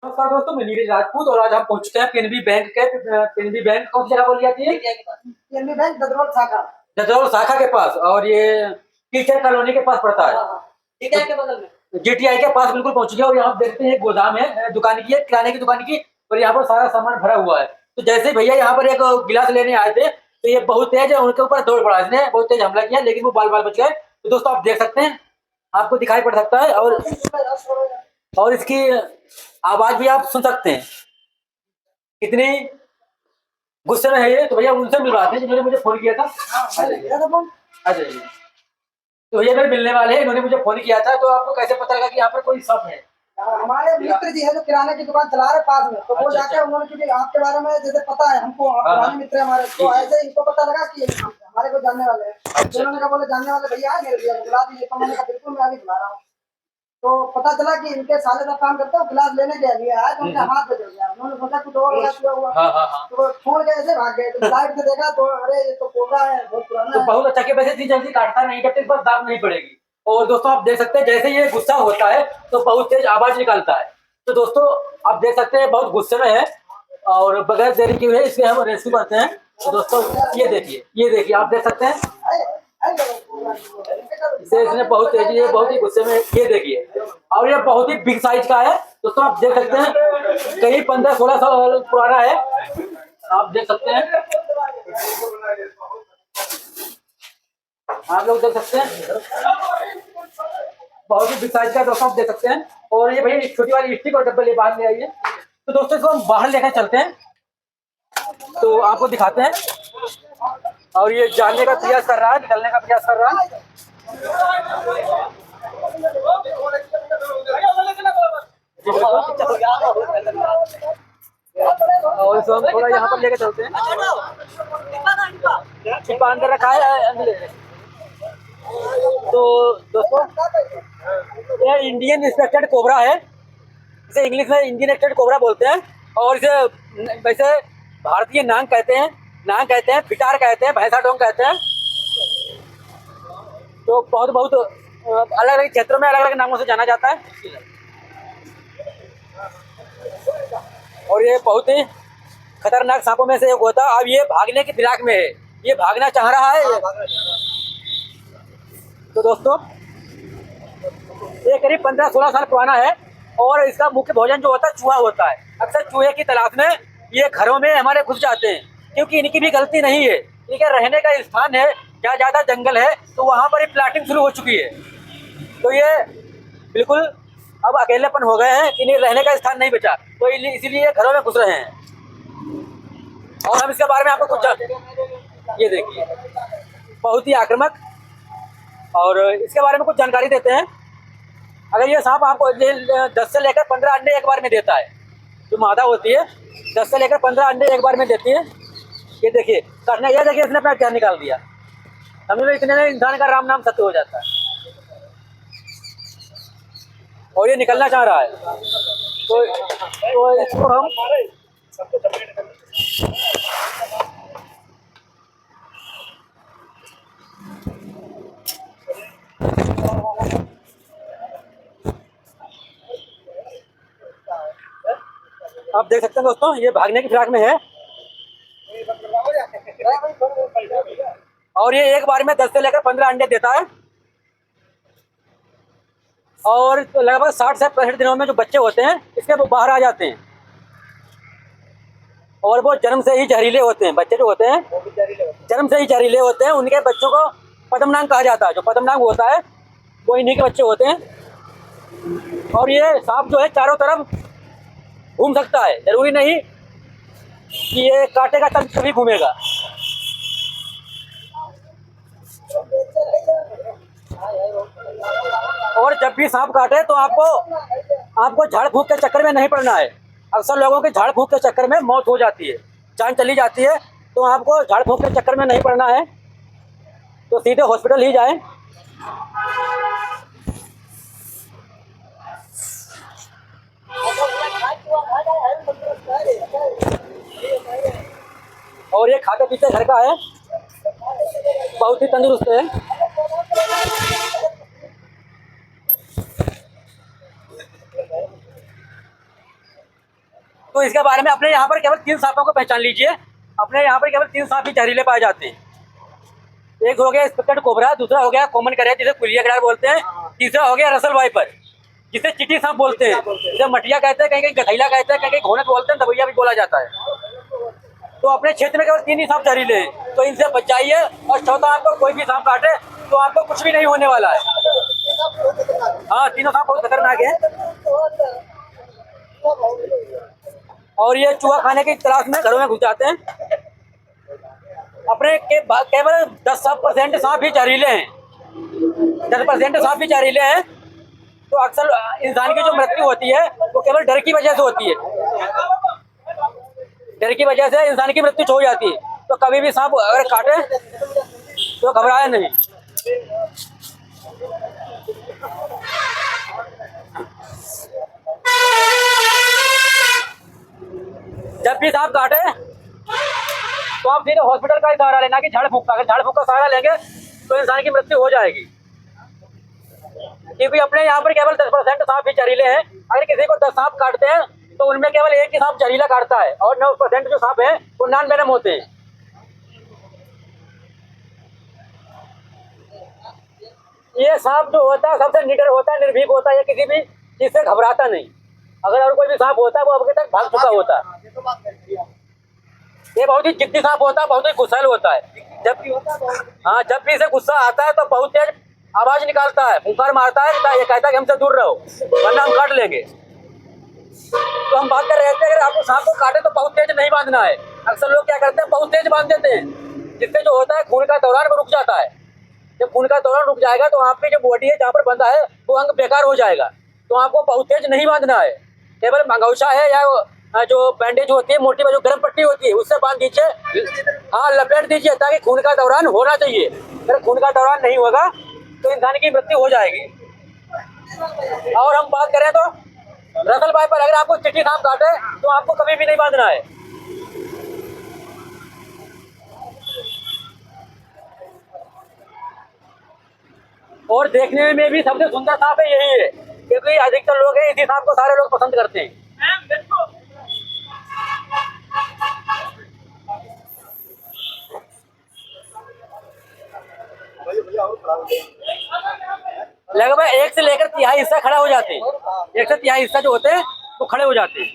नमस्कार दोस्तों, मैं नीरज राजपूत और आज हम पहुंच चुके हैं पीएनबी बैंक के पीएनबी बैंक कौन सी जगह बोली जाती है? पीएनबी बैंक ददरौल शाखा के पास। और ये टीचर कॉलोनी के पास पड़ता है। जीटीआई के बगल में, जीटीआई के पास बिल्कुल पहुंच गया। और यहाँ देखते हैं एक गोदाम है, दुकान की है, किराने की दुकान की। और यहाँ पर सारा सामान भरा हुआ है। तो जैसे भैया यहाँ पर एक गिलास लेने आए थे तो ये बहुत तेज है, उनके ऊपर दौड़ पड़ा, इसने बहुत तेज हमला किया, लेकिन वो बाल बाल बच गए। तो दोस्तों आप देख सकते हैं, आपको दिखाई पड़ सकता है और इसकी आवाज भी आप सुन सकते हैं। कितनी गुस्से में है ये। तो भैया उनसे मिलवाते हैं जिन्होंने मुझे फोन किया था। आ जाइए। तो भैया मेरे मिलने वाले हैं, इन्होंने मुझे फोन किया था। तो आपको कैसे पता लगा कि यहाँ पर कोई शॉप है? हमारे मित्र जी है जो किराने की दुकान चला रहे पास में, तो वो जाके उन्होंने क्योंकि आपके बारे में जैसे पता है हमको, आप पुराने मित्र हमारे, तो ऐसे इनको पता लगा कि हमारे को जानने वाले हैं। तो उन्होंने कहा बोले जानने वाले भैया है मेरे भैया को बुला दीजिए। तो मैंने कहा बिल्कुल मैं अभी बुला रहा हूँ। तो पता चला कि इनके साले का काम करते हो, गिलास लेने के लिए आया तो उनका हाथ बदल गया। उन्होंने सोचा कुछ और हुआ। तो छोड़ के ऐसे भाग गए। तो लाइट से देखा तो अरे ये तो कोबरा है, बहुत पुराना तो बहुत अच्छा कि वैसे इतनी जल्दी काटता नहीं, जब तक बस दाग नहीं पड़ेगी। और दोस्तों आप देख सकते हैं जैसे ये गुस्सा होता है तो बहुत तेज आवाज निकालता है। तो दोस्तों आप देख सकते हैं बहुत गुस्से में है और बगैर देरी के हुए इसलिए हम रेस्क्यू करते हैं। तो दोस्तों ये देखिए आप देख सकते हैं इसे, इसने बहुत तेजी है, बहुत ही गुस्से में, ये देखिए। और ये बहुत ही बिग साइज का है। दोस्तों आप देख सकते हैं कहीं 15-16 साल पुराना है, आप देख सकते हैं, आप लोग देख सकते हैं बहुत ही बिग साइज का। दोस्तों आप देख सकते हैं। और ये भैया छोटी वाली स्टिक और डब्बल ये बाहर ले आइए। तो दोस्तों इसको हम बाहर लेकर चलते हैं, तो आपको दिखाते हैं। और ये जानने का प्रयास कर रहा है, निकलने का प्रयास कर रहा है। और इसको हम थोड़ा यहाँ पर लेकर चलते हैं। छिपा अंदर रखा है। तो दोस्तों ये इंडियन रिस्पेक्टेड कोबरा है, इसे इंग्लिश में इंडियन रिस्पेक्टेड कोबरा बोलते हैं। और इसे वैसे भारतीय नांग कहते हैं, फिटार कहते हैं, भैंसा डोंग कहते हैं। तो बहुत अलग अलग क्षेत्रों में अलग अलग नामों से जाना जाता है। और ये बहुत ही खतरनाक सांपों में से एक होता है। अब ये भागने की फिराक में है, ये भागना चाह रहा है। तो दोस्तों ये करीब 15-16 साल पुराना है और इसका मुख्य भोजन जो होता है चूहा होता है। अक्सर चूहे की तलाश में ये घरों में हमारे घुस जाते हैं, क्योंकि इनकी भी गलती नहीं है, इनके रहने का स्थान है जहाँ ज़्यादा जंगल है, तो वहाँ पर ही प्लाटिंग शुरू हो चुकी है। तो ये बिल्कुल अब अकेलेपन हो गए हैं, इन्हें रहने का स्थान नहीं बचा, तो इसीलिए घरों में घुस रहे हैं। और हम इसके बारे में आपको कुछ ये देखिए बहुत ही आक्रामक, और इसके बारे में कुछ जानकारी देते हैं। अगर ये सांप आपको 10 से लेकर 15 अंडे एक बार में देता है, जो मादा होती है 10 से लेकर 15 अंडे एक बार में देती है। ये देखिए करना, ये देखिए इसने अपना जान निकाल दिया। समझ लो इतने में इंसान का राम नाम सत्य हो जाता है और ये निकलना चाह रहा है। तो इसको हम आप देख सकते हैं दोस्तों, ये भागने की फिराक में है और ये एक बार में 10 से लेकर 15 अंडे देता है। और तो लगभग 60 से 65 दिनों में जो बच्चे होते हैं इसके वो बाहर आ जाते हैं और वो जन्म से ही जहरीले होते हैं। बच्चे जो होते हैं जन्म से ही जहरीले होते हैं, उनके बच्चों को पद्मनाग कहा जाता है। जो पद्मनाग होता है वो इन्हीं के बच्चे होते हैं। और ये सांप जो है चारों तरफ घूम सकता है, जरूरी नहीं कि ये कांटे का तंत्र भी घूमेगा। और जब भी सांप काटे तो आपको झाड़ फूंक के चक्कर में नहीं पड़ना है। अक्सर लोगों के झाड़ फूंक के चक्कर में मौत हो जाती है, जान चली जाती है। तो आपको झाड़ फूंक के चक्कर में नहीं पड़ना है, तो सीधे हॉस्पिटल ही जाएं। और ये खाते पीते घर का है, बहुत ही तंदुरुस्त है। तो इसके बारे में अपने यहाँ पर केवल 3 सांपों को पहचान लीजिए। अपने यहाँ पर केवल 3 सांप ही जहरीले पाए जाते हैं। एक हो गया स्पेक्टेड कोबरा, दूसरा हो गया कॉमन करेट जिसे कुलिया गरार बोलते हैं, तीसरा हो गया रसल वाइपर जिसे चिटी सांप बोलते हैं, जिसे मटिया कहते हैं, कहीं कहीं गठैला कहते हैं, कहीं कहीं घोनक बोलते हैं, दबैया भी बोला जाता है। तो अपने क्षेत्र में केवल 3 ही सांप जहरीले हैं, तो इनसे बच जाइए। और चौथा, आपको कोई भी सांप काटे तो आपको कुछ भी नहीं होने वाला है। हाँ, तीनों सांप बहुत खतरनाक है। और ये चूहा खाने की तलाश में घरों में घुस जाते हैं। अपने केवल 10% सांप ही जहरीले हैं, 10% सांप ही जहरीले हैं। तो अक्सर इंसान की जो मृत्यु होती है वो केवल डर की वजह से होती है। डर की वजह से इंसान की मृत्यु हो जाती है। तो कभी भी सांप अगर काटे तो घबराए नहीं। जब भी सांप काटे तो आप सीधे हॉस्पिटल का ही सहारा लेना कि झाड़ फूक का। अगर झाड़ फूक का सहारा लेंगे तो इंसान की मृत्यु हो जाएगी, क्योंकि अपने यहाँ पर केवल 10% सांप ही जहरीले हैं। अगर किसी को 10 सांप काटते हैं तो उनमें केवल 1 ही सांप जहरीला काटता है और 9% जो सांप है वो नॉन वेनम होते हैं। ये सांप जो होता है सबसे निडर होता है, निर्भीक होता है, ये किसी भी चीज से घबराता नहीं। अगर और कोई भी सांप होता है वो अभी तक भाग चुका होता है। ये बहुत ही जिद्दी सांप होता है, बहुत ही गुस्सैल होता है। जब भी इसे गुस्सा आता है तो बहुत तेज आवाज निकालता है, फुंकार मारता है, ये कहता है कि हमसे दूर रहो वरना हम काट लेंगे। तो हम बात कर रहे थे, अगर आपको सांप को काटे तो बहुत तेज नहीं बांधना है। अक्सर लोग क्या करते हैं, बहुत तेज बांध देते हैं, जिससे जो होता है खून का दौरान वो रुक जाता है। जब खून का दौरान रुक जाएगा तो आपकी जो बॉडी है जहाँ पर बंधा है वो अंग बेकार हो जाएगा। तो आपको बहुत तेज नहीं बांधना है, केवल मंगौछा है या जो बैंडेज होती है मोटी जो गर्म पट्टी होती है उससे बांध दीजिए। हाँ, लपेट दीजिए ताकि खून का दौरान होना चाहिए। अगर खून का दौरान नहीं होगा तो इंसान की मृत्यु हो जाएगी। और हम बात करें तो रसल वाइपर, अगर आपको चिट्ठी सांप काटे तो आपको कभी भी नहीं बांधना है। और देखने में भी सबसे सुंदर सांप है यही है, क्योंकि अधिकतर लोग हैं इसी सांप को सारे लोग पसंद करते हैं। लगभग 1 से लेकर 3/4 हिस्सा खड़ा हो जाते हैं। 1 से 3/4 हिस्सा जो होते हैं वो खड़े हो जाते हैं।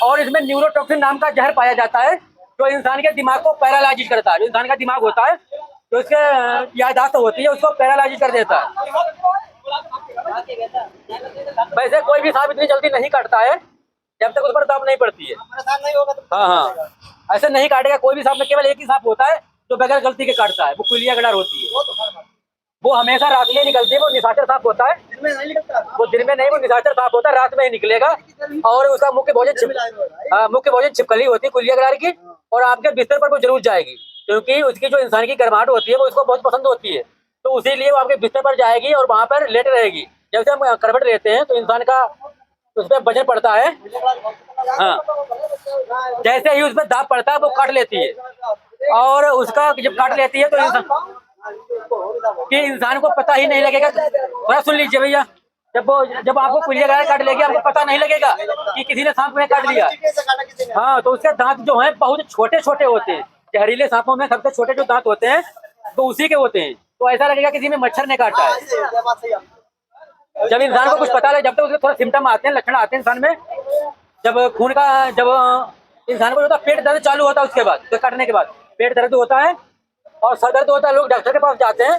और इसमें न्यूरोटॉक्सिन नाम का जहर पाया जाता है जो इंसान के दिमाग को पैरालाइज करता है। जो इंसान का दिमाग होता है जो इसके याददाश्त होती है उसको पैरालाइज कर देता है। वैसे कोई भी सांप इतनी जल्दी नहीं काटता है जब तक उस पर दाब नहीं पड़ती है। हाँ, ऐसे नहीं काटेगा कोई भी सांप में। केवल 1 ही सांप होता है जो बगैर गलती के काटता है, वो कुलिया गडार होती है। वो हमेशा रात में निकलती है, वो निशाचर सांप होता है। वो दिन में नहीं, वो निशाचर सांप होता है, रात में ही निकलेगा। और उसका मुख्य भोजन छिपकली होती है कुलिया गडार की, और आपके बिस्तर पर वो जरूर जाएगी, क्योंकि उसकी जो इंसान की गर्माहट होती है वो उसको बहुत पसंद होती है। तो इसीलिए वो आपके बिस्तर पर जाएगी और वहां पर लेट रहेगी। जब से हम करवट लेते हैं तो इंसान का उस पर वजन पड़ता है। हाँ, जैसे ही उस पर दाब पड़ता है वो काट लेती है। और उसका जब काट लेती है तो इंसान को पता ही नहीं लगेगा। थोड़ा सुन लीजिए भैया, जब आपको कुलिया गडार काट लेगी आपको पता नहीं लगेगा कि किसी ने सांप में काट लिया। हाँ, तो उसके दांत जो हैं बहुत छोटे छोटे होते हैं। जहरीले सांपों में सबसे छोटे जो दांत होते हैं तो उसी के होते हैं। तो ऐसा लगेगा किसी में मच्छर ने काटा है। जब इंसान को कुछ पता लगे, जब तक उसके थोड़ा सिम्टम आते हैं, लक्षण आते हैं इंसान में, जब इंसान को होता है पेट दर्द चालू होता है, उसके बाद काटने के बाद पेट दर्द होता है और सर दर्द होता है, लोग डॉक्टर के पास जाते हैं।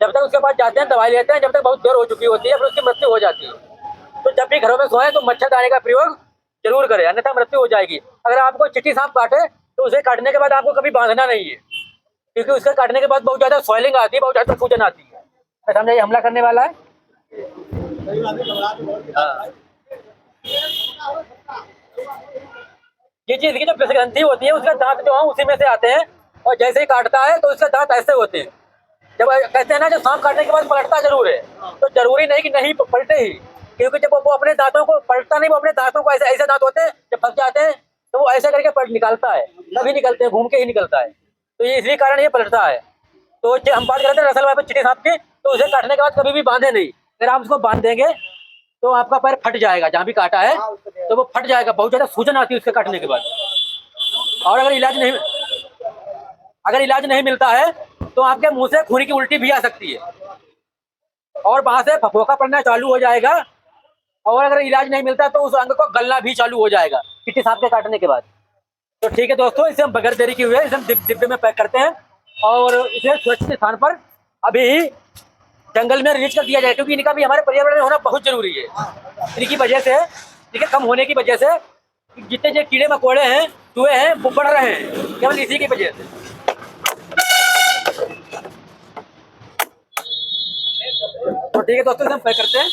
जब तक उसके पास जाते हैं दवाई लेते हैं, जब तक बहुत देर हो चुकी होती है फिर उसकी मृत्यु हो जाती है। तो जब भी घरों में सोए तो मच्छरदानी का प्रयोग जरूर करें, अन्यथा मृत्यु हो जाएगी। अगर आपको चिट्टी सांप काटे तो उसे काटने के बाद आपको कभी बांधना नहीं है, क्योंकि उसके काटने के बाद बहुत ज्यादा स्वेलिंग आती है, बहुत ज्यादा सूजन आती है। समझे, ये हमला करने वाला है। ये चीज की जो ग्रंथि होती है उसके दांत जो है उसी में से आते हैं, और जैसे ही काटता है तो उसके दांत ऐसे होते हैं। जब कहते हैं ना जो सांप काटने के बाद पलटता जरूर है, तो जरूरी नहीं कि नहीं पलटे ही, क्योंकि जब वो अपने दांतों को पलटता नहीं, वो अपने दांतों को ऐसे दांत होते हैं जब फंस जाते हैं तो वो ऐसे करके पलट निकालता है, तभी निकलते हैं, घूम के ही निकलता है। तो ये इसी कारण ये पलटता है। तो हम बात करते हैं रसल वाइपर चिट्टी सांप की, तो उसे काटने के बाद कभी भी बांधे नहीं। अगर आप उसको बांध देंगे तो आपका पैर फट जाएगा, जहाँ भी काटा है तो वो फट जाएगा, बहुत ज्यादा सूजन आती है उसके काटने के बाद। और अगर इलाज नहीं मिलता है तो आपके मुंह से खून की उल्टी भी आ सकती है और वहां से फफोका पड़ना चालू हो जाएगा। और अगर इलाज नहीं मिलता तो उस अंग को गलना भी चालू हो जाएगा किसी सांप के काटने के बाद। तो ठीक है दोस्तों, इसे हम बगैर देरी किए हुए इसे हम डिब्बे में पैक करते हैं और इसे सुरक्षित स्थान पर अभी जंगल में रिलीज कर दिया जाए, क्योंकि इनका भी हमारे पर्यावरण में होना बहुत जरूरी है। इनकी वजह से, इनके कम होने की वजह से जितने जो कीड़े मकोड़े हैं, चूहे हैं, वो बढ़ रहे हैं केवल इसी की वजह से। तो ठीक है दोस्तों, इसे हम पैक करते हैं।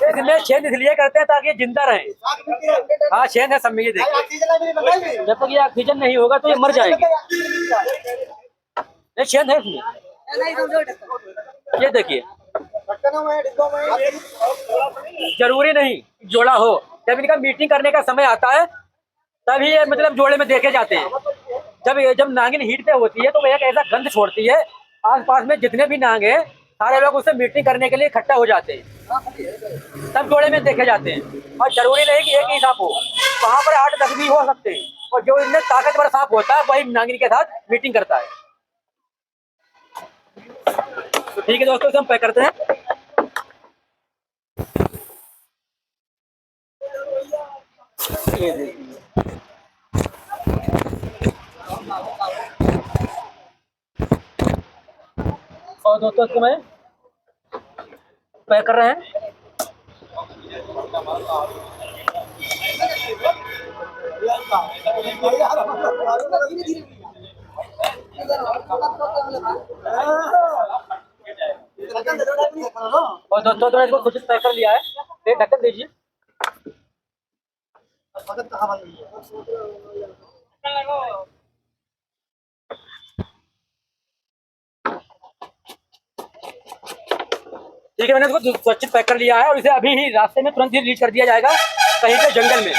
इसमें छेद इसलिए करते हैं ताकि ये जिंदा रहे। हाँ, छेद है सब में, ये देखिए। जब तक ये ऑक्सीजन नहीं होगा तो ये मर जाएंगे। नहीं, छेद है इसमें, ये देखिए। जरूरी नहीं जोड़ा हो, जब इनका मीटिंग करने का समय आता है तभी ये मतलब जोड़े में देखे जाते हैं। जब नागिन हीट पे होती है तो वह एक ऐसा गंध छोड़ती है, आसपास में जितने भी नाग हैं सारे लोग उससे मीटिंग करने के लिए इकट्ठा हो जाते हैं, तब जोड़े में देखे जाते हैं। और जरूरी नहीं कि एक ही सांप हो, वहां पर 8-10 भी हो सकते हैं, और जो इनमें ताकतवर सांप होता है वही नागिन के साथ मीटिंग करता है। तो ठीक है दोस्तों, इसे हम पैक करते हैं। ये देखिए, और दोस्तों इसको मैं पैक कर रहे हैं। और दोस्तों तो इसको कुछ पैक कर लिया है, ये ढक्कन दीजिए। ठीक है, मैंने इसको सुरक्षित पैक कर लिया है और इसे अभी ही रास्ते में तुरंत ही रिलीज कर दिया जाएगा कहीं पे जंगल में।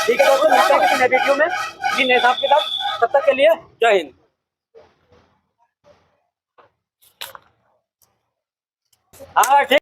ठीक है दोस्तों, मिलते हैं किसी नए वीडियो में किसी नए सांप के साथ। तब तक के लिए जय हिंद। हाँ ठीक।